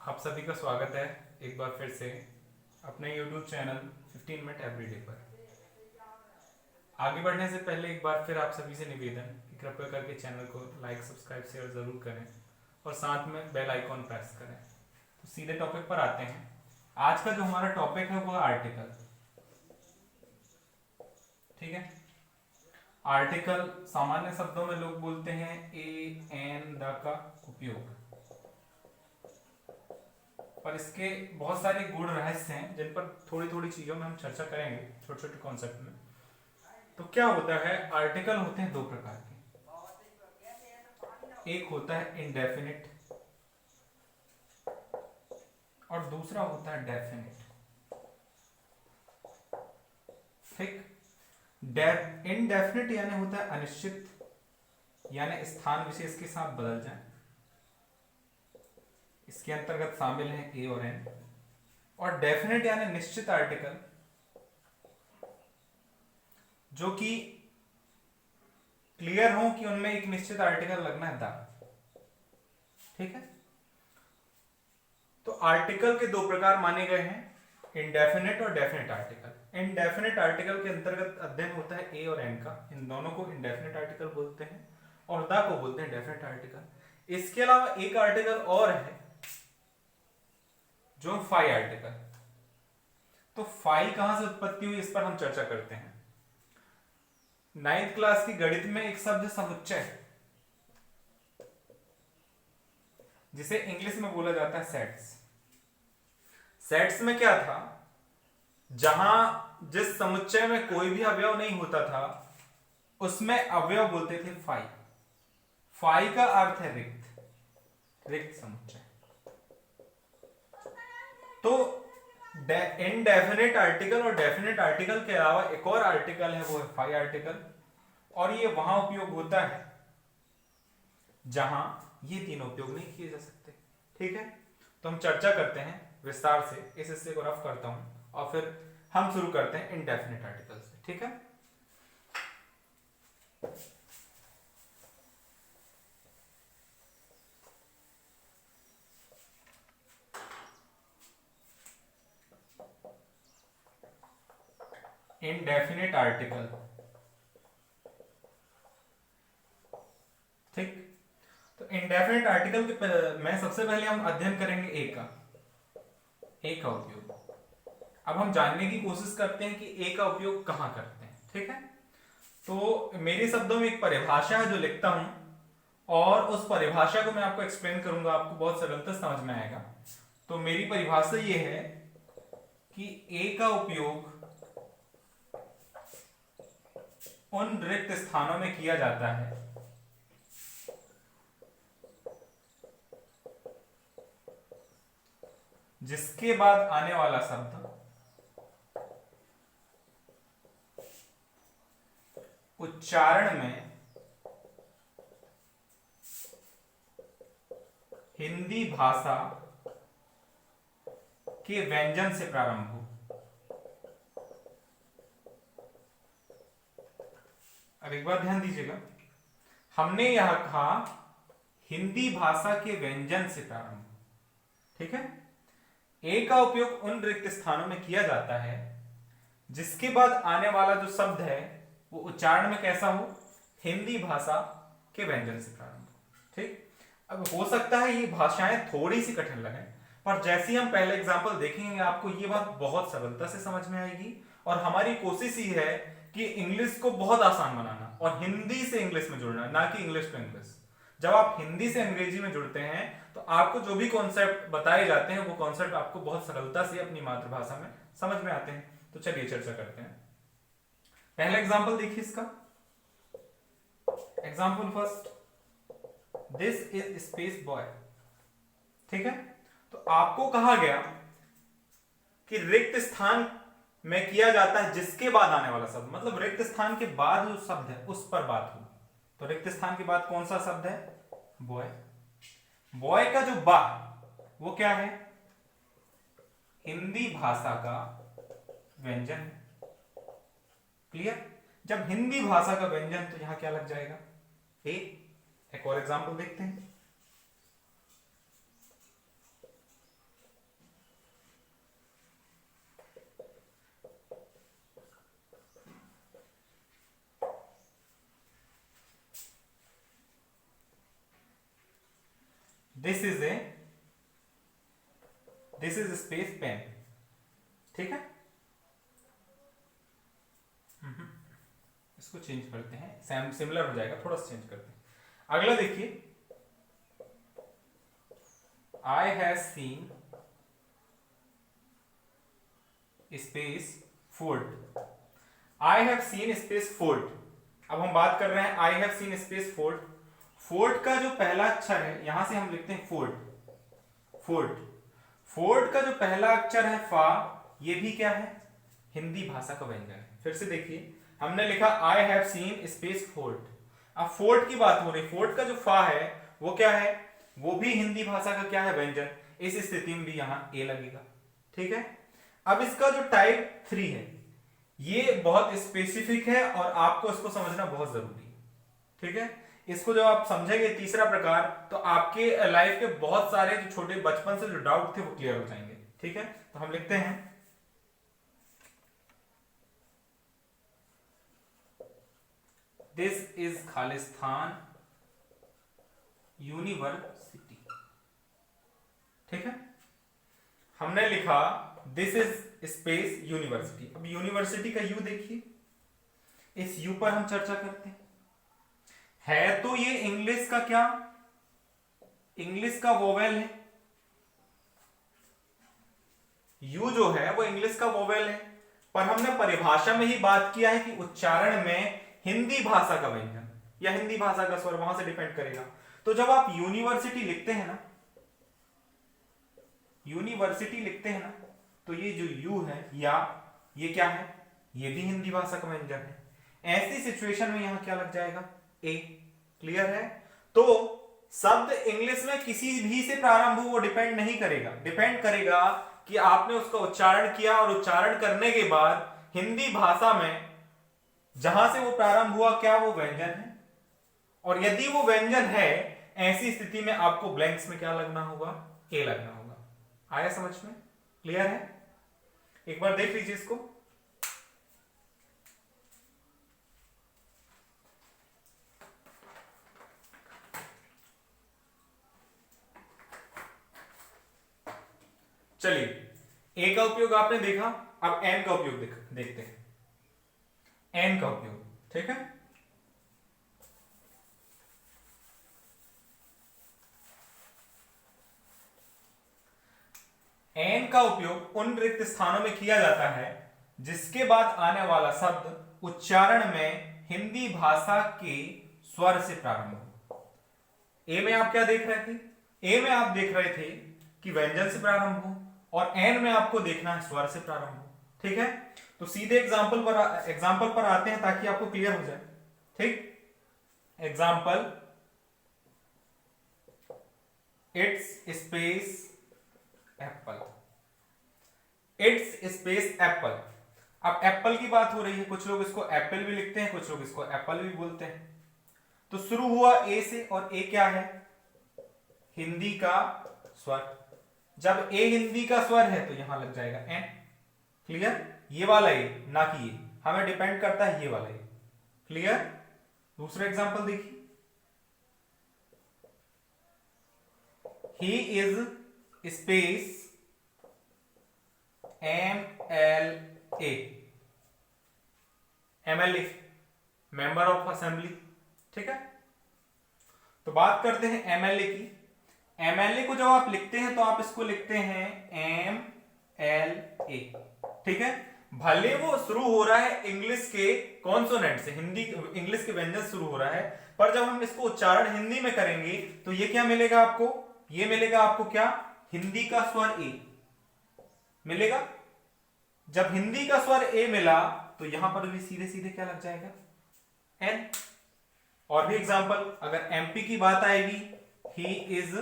आप सभी का स्वागत है एक बार फिर से अपने YouTube चैनल 15 मिनट एवरीडे पर। आगे बढ़ने से पहले एक बार फिर आप सभी से निवेदन कि कृपया करके चैनल को लाइक सब्सक्राइब शेयर ज़रूर करें और साथ में बेल आइकॉन प्रेस करें। तो सीधे टॉपिक पर आते हैं। आज का जो हमारा टॉपिक है वो है आर्टिकल। ठीक है, आर्टिकल सामान्य शब्दों में लोग बोलते हैं ए एन द का उपयोग, पर इसके बहुत सारे गूढ़ रहस्य हैं जिन पर थोड़ी थोड़ी चीजों में हम चर्चा करेंगे, छोटे छोटे कॉन्सेप्ट में। तो क्या होता है, आर्टिकल होते हैं दो प्रकार के। एक होता है इनडेफिनिट और दूसरा होता है डेफिनिट। ठीक, इनडेफिनिट यानी होता है अनिश्चित, यानी स्थान विशेष के साथ बदल जाए। इसके अंतर्गत शामिल है ए और एन। और डेफिनेट यानी निश्चित आर्टिकल जो कि क्लियर हो कि उनमें एक निश्चित आर्टिकल लगना है दा। ठीक है, तो आर्टिकल के दो प्रकार माने गए हैं, इनडेफिनेट और डेफिनेट आर्टिकल। इनडेफिनेट आर्टिकल के अंतर्गत अध्ययन होता है ए और एन का। इन दोनों को इनडेफिनेट आर्टिकल बोलते हैं और दा को बोलते हैं डेफिनेट आर्टिकल। इसके अलावा एक आर्टिकल और है जो फाई आर्टिकल। तो फाई कहां से उत्पत्ति हुई इस पर हम चर्चा करते हैं। 9th क्लास की गणित में एक शब्द समुच्चय जिसे इंग्लिश में बोला जाता है सेट्स। सेट्स में क्या था, जहां जिस समुच्चय में कोई भी अवयव नहीं होता था उसमें अवयव बोलते थे फाई। फाई का अर्थ है रिक्त, रिक्त समुच्चय। तो इनडेफिनेट आर्टिकल और डेफिनेट आर्टिकल के अलावा एक और आर्टिकल है, वो है फाई आर्टिकल। और ये वहां उपयोग होता है जहां ये तीनों उपयोग नहीं किए जा सकते। ठीक है, तो हम चर्चा करते हैं विस्तार से। इस हिस्से को रफ करता हूं और फिर हम शुरू करते हैं इनडेफिनेट आर्टिकल से। ठीक है, इनडेफिनेट आर्टिकल। ठीक, तो इनडेफिनेट आर्टिकल के में सबसे पहले हम अध्ययन करेंगे ए का उपयोग। अब हम जानने की कोशिश करते हैं कि ए का उपयोग कहां करते हैं। ठीक है, तो मेरे शब्दों में एक परिभाषा है जो लिखता हूं और उस परिभाषा को मैं आपको एक्सप्लेन करूंगा, आपको बहुत सरलता से समझ में आएगा। तो मेरी परिभाषा ये है कि ए का उपयोग उन रिक्त स्थानों में किया जाता है जिसके बाद आने वाला शब्द उच्चारण में हिंदी भाषा के व्यंजन से प्रारंभ हो। अब एक बार ध्यान दीजिएगा, हमने यह कहा हिंदी भाषा के व्यंजन से प्रारंभ। ठीक है, ए का उपयोग उन रिक्त स्थानों में किया जाता है जिसके बाद आने वाला जो शब्द है वो उच्चारण में कैसा हो, हिंदी भाषा के व्यंजन से प्रारंभ हो। ठीक, अब हो सकता है ये भाषाएं थोड़ी सी कठिन लगे, पर जैसे ही हम पहले एग्जाम्पल देखेंगे आपको ये बात बहुत सरलता से समझ में आएगी। और हमारी कोशिश ही है कि इंग्लिश को बहुत आसान बनाना और हिंदी से इंग्लिश में जुड़ना, ना कि इंग्लिश टू इंग्लिश। जब आप हिंदी से अंग्रेजी में जुड़ते हैं तो आपको जो भी कॉन्सेप्ट बताए जाते हैं वो कॉन्सेप्ट आपको बहुत सरलता से अपनी मातृभाषा में समझ में आते हैं। तो चलिए चर्चा करते हैं। पहला एग्जाम्पल देखिए इसका। Example first, this is space boy. ठीक है, तो आपको कहा गया कि रिक्त स्थान में किया जाता है जिसके बाद आने वाला शब्द, मतलब रिक्त स्थान के बाद जो शब्द है उस पर बात हो। तो रिक्त स्थान के बाद कौन सा शब्द है, बॉय। बॉय का जो बा वो क्या है, हिंदी भाषा का व्यंजन। क्लियर, जब हिंदी भाषा का व्यंजन तो यहां क्या लग जाएगा, ए। एक और एग्जांपल देखते हैं। दिस इज स्पेस पेन, ठीक है। इसको चेंज करते हैं, सिमिलर हो जाएगा, थोड़ा सा चेंज करते हैं। अगला देखिए, I have seen space fold. I have seen space fold. अब हम बात कर रहे हैं I have seen space fold. Fold का जो पहला अक्षर है, यहां से हम लिखते हैं फोल्ड, फोल्ड। फोल्ड का जो पहला अक्षर है फा, ये भी क्या है, हिंदी भाषा का व्यंजन है। फिर से देखिए, हमने लिखा I have seen space fold. अब फोल्ड की बात हो रही, फोल्ड का जो फा है वो क्या है, वो भी हिंदी भाषा का क्या है, व्यंजन। इस स्थिति में भी यहां ए लगेगा, ठीक है। अब इसका जो टाइप 3 है, ये बहुत स्पेसिफिक है और आपको इसको समझना बहुत जरूरी है, ठीक है। इसको जब आप समझेंगे तीसरा प्रकार, तो आपके लाइफ के बहुत सारे जो छोटे बचपन से जो डाउट थे वो क्लियर हो जाएंगे, ठीक है। तो हम लिखते हैं दिस इज खालिस्तान यूनिवर्सिटी, ठीक है। हमने लिखा दिस इज स्पेस यूनिवर्सिटी। अब यूनिवर्सिटी का यू देखिए, इस यू पर हम चर्चा करते हैं। है तो ये इंग्लिश का क्या, इंग्लिश का वोवेल है। यू जो है वो इंग्लिश का वोवेल है, पर हमने परिभाषा में ही बात किया है कि उच्चारण में हिंदी भाषा का व्यंजन या हिंदी भाषा का स्वर वहां से डिपेंड करेगा। तो जब आप यूनिवर्सिटी लिखते हैं ना, यूनिवर्सिटी लिखते हैं ना, तो ये जो यू है या ये क्या है, ये भी हिंदी भाषा का व्यंजन है। ऐसी सिचुएशन में यहां क्या लग जाएगा, ए। क्लियर है। तो शब्द इंग्लिश में किसी भी से प्रारंभ हो वो डिपेंड नहीं करेगा, डिपेंड करेगा कि आपने उसका उच्चारण किया और उच्चारण करने के बाद हिंदी भाषा में जहां से वो प्रारंभ हुआ क्या वो व्यंजन है। और यदि वो व्यंजन है, ऐसी स्थिति में आपको ब्लैंक्स में क्या लगना होगा, ए लगना होगा। आया समझ में, क्लियर है। एक बार देख लीजिए इसको। चलिए, ए का उपयोग आपने देखा, अब एन का उपयोग देखते हैं। एन का उपयोग, ठीक है। एन का उपयोग उन रिक्त स्थानों में किया जाता है जिसके बाद आने वाला शब्द उच्चारण में हिंदी भाषा के स्वर से प्रारंभ हो। ए में आप क्या देख रहे थे, ए में आप देख रहे थे कि व्यंजन से प्रारंभ हो, और एन में आपको देखना है स्वर से प्रारंभ हो, ठीक है। तो सीधे एग्जाम्पल पर आते हैं ताकि आपको क्लियर हो जाए, ठीक। Example, it's space Apple, it's space Apple. अब एप्पल की बात हो रही है, कुछ लोग इसको एप्पल भी लिखते हैं, कुछ लोग इसको एप्पल भी बोलते हैं। तो शुरू हुआ ए से, और ए क्या है, हिंदी का स्वर। जब ए हिंदी का स्वर है तो यहां लग जाएगा एन। क्लियर, ये वाला ए, ना कि ये, हमें डिपेंड करता है ये वाला ए। क्लियर। दूसरा एग्जांपल देखिए, he is space MLA, MLA member of assembly, ठीक है। तो बात करते हैं MLA की। MLA को जब आप लिखते हैं तो आप इसको लिखते हैं MLA, ठीक है। भले वो शुरू हो रहा है इंग्लिश के कॉन्सोनेंट से, हिंदी इंग्लिश के व्यंजन शुरू हो रहा है, पर जब हम इसको उच्चारण हिंदी में करेंगे तो ये क्या मिलेगा आपको, ये मिलेगा आपको क्या, हिंदी का स्वर ए मिलेगा। जब हिंदी का स्वर ए मिला तो यहां पर भी सीधे सीधे क्या लग जाएगा, एन। और भी एग्जांपल, अगर एमपी की बात आएगी, he is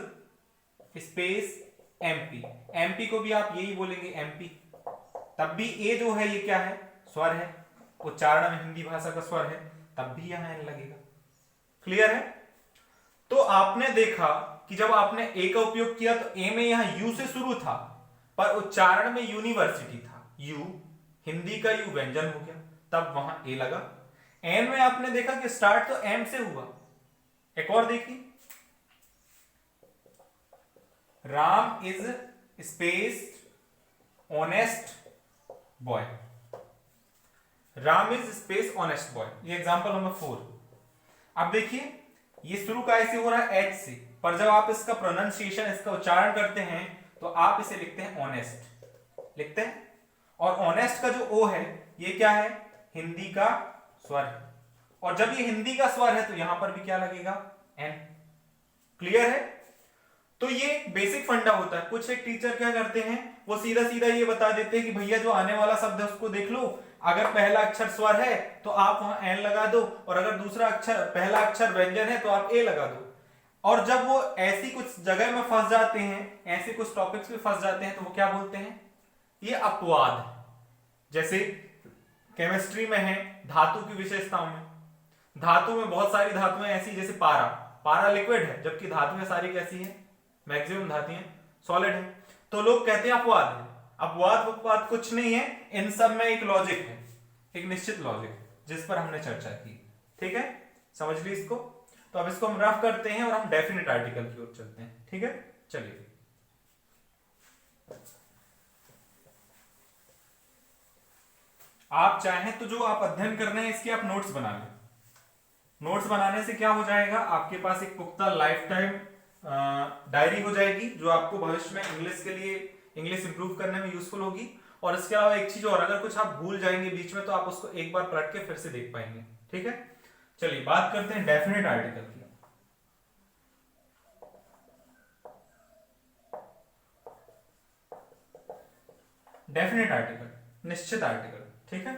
space MP, MP को भी आप यही बोलेंगे एमपी, तब भी ए जो है ये क्या है, स्वर है, उच्चारण में हिंदी भाषा का स्वर है, तब भी यहां एन लगेगा। क्लियर है। तो आपने देखा कि जब आपने ए का उपयोग किया तो ए में यहां यू से शुरू था, पर उच्चारण में यूनिवर्सिटी था, यू हिंदी का यू व्यंजन हो गया, तब वहां ए लगा। एन में आपने देखा कि स्टार्ट तो एम से हुआ। एक और देखिए, Ram is space honest boy. Ram is space honest boy, ये एग्जांपल नंबर 4। अब देखिए ये शुरू कैसे हो रहा है, एच से, पर जब आप इसका प्रोनाउंसिएशन, इसका उच्चारण करते हैं तो आप इसे लिखते हैं ऑनेस्ट, लिखते हैं। और ऑनेस्ट का जो ओ है ये क्या है, हिंदी का स्वर है, और जब ये हिंदी का स्वर है तो यहां पर भी क्या लगेगा, एन। क्लियर है? तो ये बेसिक फंडा होता है। कुछ एक टीचर क्या करते हैं, वो सीधा सीधा ये बता देते हैं कि भैया जो आने वाला शब्द है उसको देख लो, अगर पहला अक्षर स्वर है तो आप वहां एन लगा दो, और अगर दूसरा अक्षर, पहला अक्षर व्यंजन है तो आप ए लगा दो। और जब वो ऐसी कुछ जगह में फंस जाते हैं, ऐसे कुछ टॉपिक्स में फंस जाते हैं, तो वो क्या बोलते हैं, ये अपवाद। जैसे केमिस्ट्री में है धातु की विशेषताओं में, धातु में बहुत सारी धातुएं ऐसी, जैसे पारा, पारा लिक्विड है जबकि धातुएं सारी कैसी है, मैक्सिमम धातुएं सॉलिड है, तो लोग कहते हैं अपवाद है। अपवाद कुछ नहीं है, इन सब में एक लॉजिक है, एक निश्चित लॉजिक जिस पर हमने चर्चा की। ठीक है, समझ ली इसको। तो अब इसको हम रफ करते हैं और हम डेफिनेट आर्टिकल की ओर चलते हैं। ठीक है, चलिए। आप चाहें तो जो आप अध्ययन कर रहे हैं इसके आप नोट्स बना लें। नोट्स बनाने से क्या हो जाएगा, आपके पास एक पुख्ता लाइफ टाइम डायरी हो जाएगी, जो आपको भविष्य में इंग्लिश के लिए, इंग्लिश इंप्रूव करने में यूजफुल होगी। और इसके अलावा एक चीज और, अगर कुछ आप भूल जाएंगे बीच में तो आप उसको एक बार पलट के फिर से देख पाएंगे। ठीक है, चलिए बात करते हैं डेफिनेट आर्टिकल की। डेफिनेट आर्टिकल, निश्चित आर्टिकल। ठीक है,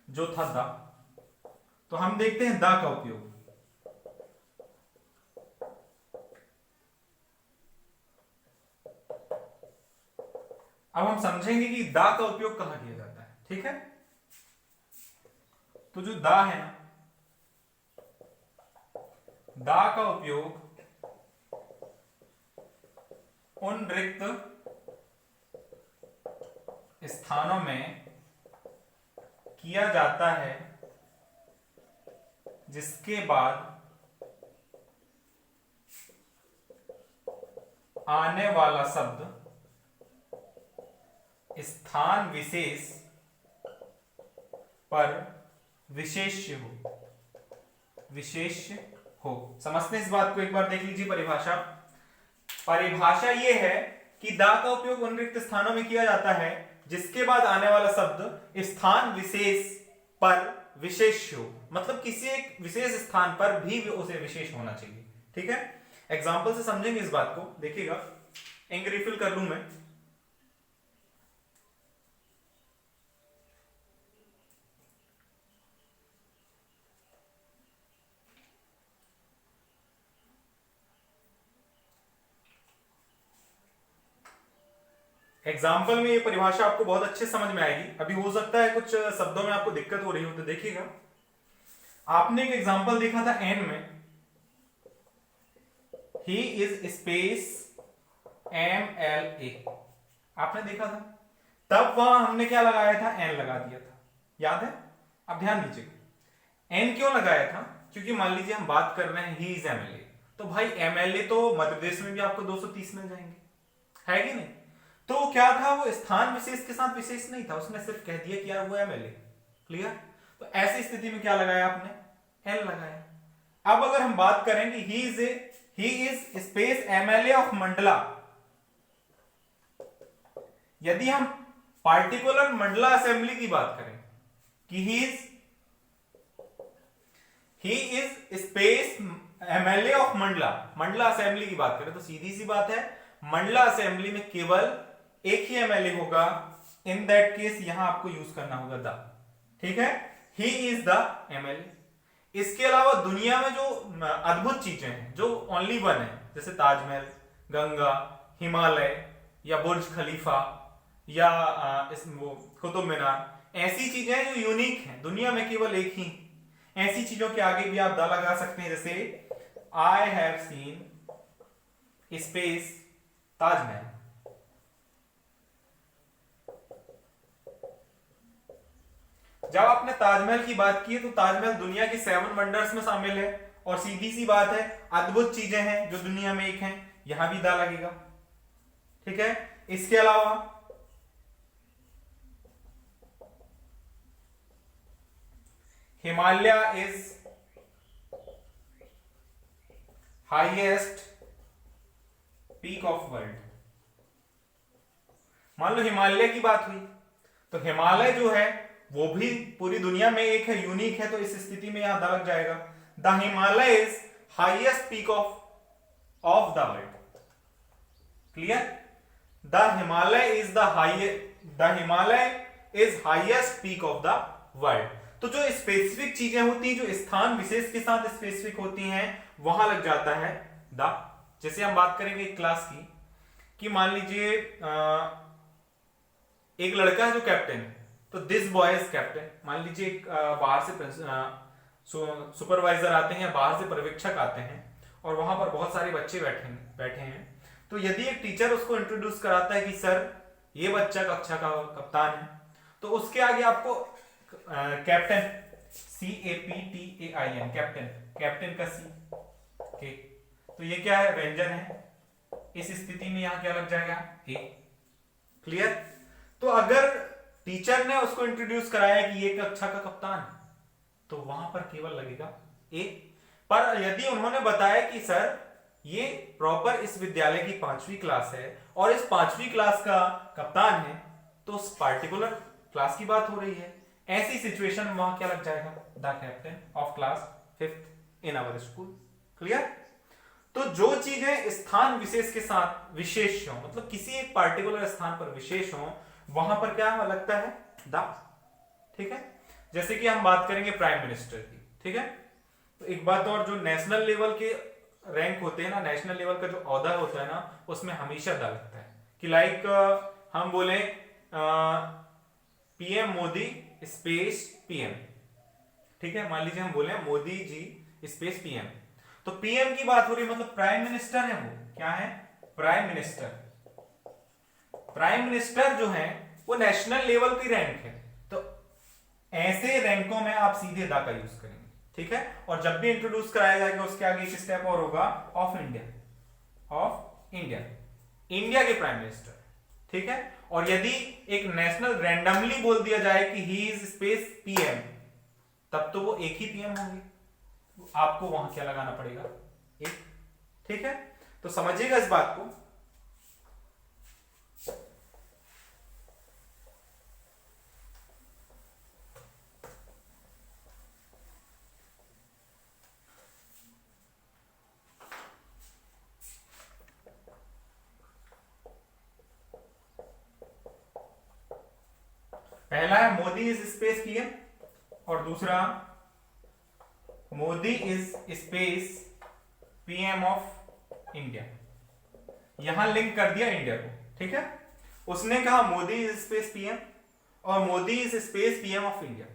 जो था द, तो हम देखते हैं द का उपयोग। अब हम समझेंगे कि द का उपयोग कहां किया जाता है। ठीक है, तो जो द है ना, द का उपयोग उन रिक्त स्थानों में किया जाता है जिसके बाद आने वाला शब्द स्थान विशेष पर विशेष्य हो, विशेष्य हो। समझते हैं इस बात को, एक बार देख लीजिए परिभाषा। परिभाषा ये है कि द का उपयोग उन रिक्त स्थानों में किया जाता है जिसके बाद आने वाला शब्द स्थान विशेष पर विशेष्य हो, मतलब किसी एक विशेष स्थान पर भी उसे विशेष होना चाहिए। ठीक है, एग्जाम्पल से समझेंगे इस बात को। देखिएगा, इंक रिफिल कर लूं मैं। एग्जाम्पल में ये परिभाषा आपको बहुत अच्छे समझ में आएगी। अभी हो सकता है कुछ शब्दों में आपको दिक्कत हो रही हो, तो देखिएगा, आपने एक एग्जाम्पल देखा था एन में, ही इज स्पेस MLA, आपने देखा था, तब वहां हमने क्या लगाया था, एन लगा दिया था, याद है? अब ध्यान दीजिए, एन क्यों लगाया था, क्योंकि मान लीजिए हम बात कर रहे हैं ही इज MLA, तो भाई MLA तो मध्य प्रदेश में भी आपको 230 मिल जाएंगे, है कि नहीं? तो क्या था, वो स्थान विशेष के साथ विशेष नहीं था, उसने सिर्फ कह दिया कि यार वो MLA। क्लियर? तो ऐसी स्थिति में क्या लगाया आपने, एल लगाया। अब अगर हम बात करें कि he is space MLA of Mandla, यदि हम पार्टिकुलर मंडला असेंबली की बात करें कि he is space MLA of Mandla assembly की बात करें, तो सीधी सी बात है, मंडला असेंबली में केवल एक ही MLA होगा। इन दैट केस यहां आपको यूज करना होगा द। ठीक है, ही इज द MLA। इसके अलावा दुनिया में जो अद्भुत चीजें हैं, जो ओनली वन है, जैसे ताजमहल, गंगा, हिमालय, या बुर्ज खलीफा, या वो कुतुब मीनार, ऐसी चीजें जो यूनिक हैं, दुनिया में केवल एक ही, ऐसी चीजों के आगे भी आप द लगा सकते हैं। जैसे I have seen space Taj Mahal. जब आपने ताजमहल की बात की है तो ताजमहल दुनिया के 7 वंडर्स में शामिल है, और सीधी सी बात है, अद्भुत चीजें हैं जो दुनिया में एक हैं, यहां भी दा लगेगा। ठीक है। इसके अलावा Himalaya is highest peak of world. मान लो हिमालय की बात हुई, तो हिमालय जो है वो भी पूरी दुनिया में एक है, यूनिक है, तो इस स्थिति में यहां द लग जाएगा। The Himalaya is highest peak of the world. Clear? The Himalaya is the Himalaya is highest peak of the world. तो जो स्पेसिफिक चीजें होती हैं, जो स्थान विशेष के साथ स्पेसिफिक होती हैं, वहां लग जाता है द। जैसे हम बात करेंगे एक क्लास की, कि मान लीजिए एक लड़का है जो कैप्टन है, तो दिस बॉय इज कैप्टन। मान लीजिए बाहर से सुपरवाइजर आते हैं, बाहर से पर्यवेक्षक आते हैं, और वहां पर बहुत सारे बच्चे बैठे हैं। तो यदि एक टीचर उसको इंट्रोड्यूस कराता है कि सर ये बच्चा कक्षा का कप्तान है, तो उसके आगे आपको कैप्टन, CAPTAIN, कैप्टन का C के, तो ये क्या है, व्यंजन है। इस स्थिति में यहां क्या लग जाएगा, A। क्लियर? तो अगर टीचर ने उसको इंट्रोड्यूस कराया कि ये कक्षा का कप्तान है, तो वहां पर केवल लगेगा A। पर यदि उन्होंने बताया कि सर ये प्रॉपर इस विद्यालय की 5वीं क्लास है और इस 5वीं क्लास का कप्तान है, तो उस पार्टिकुलर क्लास की बात हो रही है, ऐसी सिचुएशन में वहां क्या लग जाएगा, the captain of class 5th in our school. Clear? तो जो चीजें स्थान विशेष के साथ विशेष हो, मतलब किसी एक पार्टिकुलर स्थान पर विशेष हो, वहां पर क्या लगता है, द। ठीक है। जैसे कि हम बात करेंगे प्राइम मिनिस्टर की, ठीक है। तो एक बात और, जो नेशनल लेवल के रैंक होते हैं ना, नेशनल लेवल का जो ओहदा होता है ना, उसमें हमेशा द लगता है। कि लाइक हम बोले PM मोदी स्पेस PM, ठीक है। मान लीजिए हम बोले मोदी जी स्पेस PM, तो PM की बात हो रही है, मतलब प्राइम मिनिस्टर है, वो क्या है, प्राइम मिनिस्टर। प्राइम मिनिस्टर जो है वो नेशनल लेवल की रैंक है, तो ऐसे रैंकों में आप सीधे द का यूज करेंगे। ठीक है। और जब भी इंट्रोड्यूस कराया जाएगा, उसके आगे एक स्टेप और होगा, ऑफ इंडिया, इंडिया के प्राइम मिनिस्टर। ठीक है। और यदि एक नेशनल रैंडमली बोल दिया जाए कि ही इज स्पेस PM, तब तो वो एक ही PM होंगे, आपको वहां क्या लगाना पड़ेगा, एक। ठीक है। तो समझिएगा इस बात को। पहला है मोदी इज स्पेस PM, और दूसरा Modi is space PM of India. यहां लिंक कर दिया इंडिया को। ठीक है। उसने कहा मोदी इज स्पेस PM और Modi is space PM of India.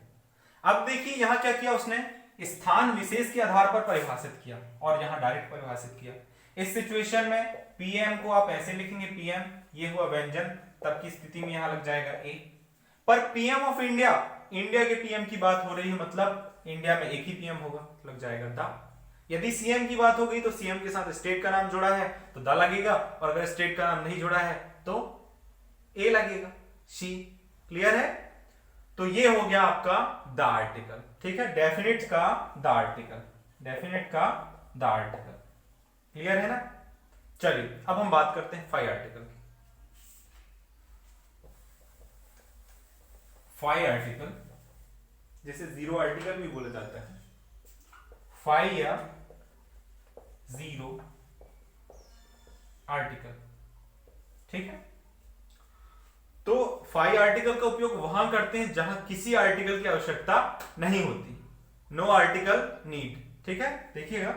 अब देखिए यहां क्या किया उसने, स्थान विशेष के आधार पर परिभाषित किया, और यहां डायरेक्ट परिभाषित किया। इस सिचुएशन में PM को आप ऐसे लिखेंगे, PM ये हुआ व्यंजन, तब की स्थिति में यहां लग जाएगा A। पर PM ऑफ इंडिया, इंडिया के PM की बात हो रही है, मतलब इंडिया में एक ही PM होगा, लग जाएगा द। यदि CM की बात हो गई तो CM के साथ स्टेट का नाम जुड़ा है तो द लगेगा, और अगर स्टेट का नाम नहीं जुड़ा है तो A लगेगा, C। क्लियर है? तो ये हो गया आपका द आर्टिकल। ठीक है। डेफिनेट का द आर्टिकल, डेफिनेट का द आर्टिकल। क्लियर है ना? चलिए अब हम बात करते हैं फाई आर्टिकल की। फाई आर्टिकल, जैसे जीरो आर्टिकल भी बोला जाता है, फाई या जीरो आर्टिकल। ठीक है। तो फाई आर्टिकल का उपयोग वहां करते हैं जहां किसी आर्टिकल की आवश्यकता नहीं होती, नो आर्टिकल नीड। ठीक है। देखिएगा,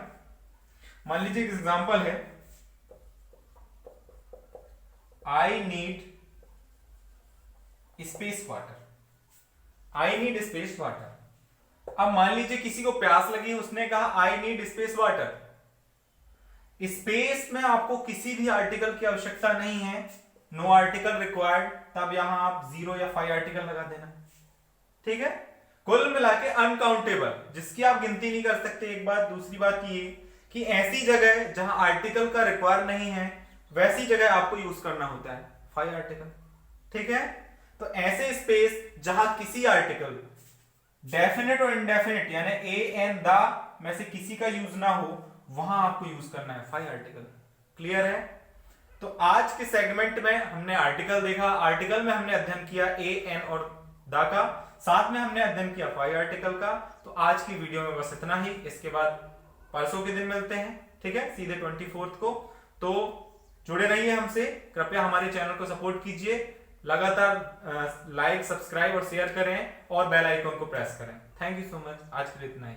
मान लीजिए एक एग्जांपल है, I need space water, I need space water. अब मान लीजिए किसी को प्यास लगी, उसने कहा I need space water. Space में आपको किसी भी आर्टिकल की आवश्यकता नहीं है, नो आर्टिकल रिक्वायर्ड, तब यहां आप जीरो या फाइव आर्टिकल लगा देना। ठीक है। कुल मिला के अनकाउंटेबल, जिसकी आप गिनती नहीं कर सकते, एक बात। दूसरी बात ये कि ऐसी जगह जहां आर्टिकल का रिक्वायर नहीं है, वैसी जगह आपको यूज करना होता है फाई आर्टिकल। ठीक है, तो ऐसे स्पेस जहां किसी आर्टिकल डेफिनेट और इंडेफिनेट यानी ए एंड द में से किसी का यूज ना हो, वहां आपको यूज करना है फाई आर्टिकल। क्लियर है? तो आज के सेगमेंट में हमने आर्टिकल देखा, आर्टिकल में हमने अध्ययन किया ए एन और द का, साथ में हमने अध्ययन किया फाई आर्टिकल का। तो आज की वीडियो में बस इतना ही, इसके बाद परसों के दिन मिलते हैं, ठीक है, सीधे 24 को। तो जुड़े रहिए हमसे, कृपया हमारे चैनल को सपोर्ट कीजिए, लगातार लाइक, सब्सक्राइब और शेयर करें और बेल आइकन को प्रेस करें। थैंक यू सो मच, आज के लिए इतना ही।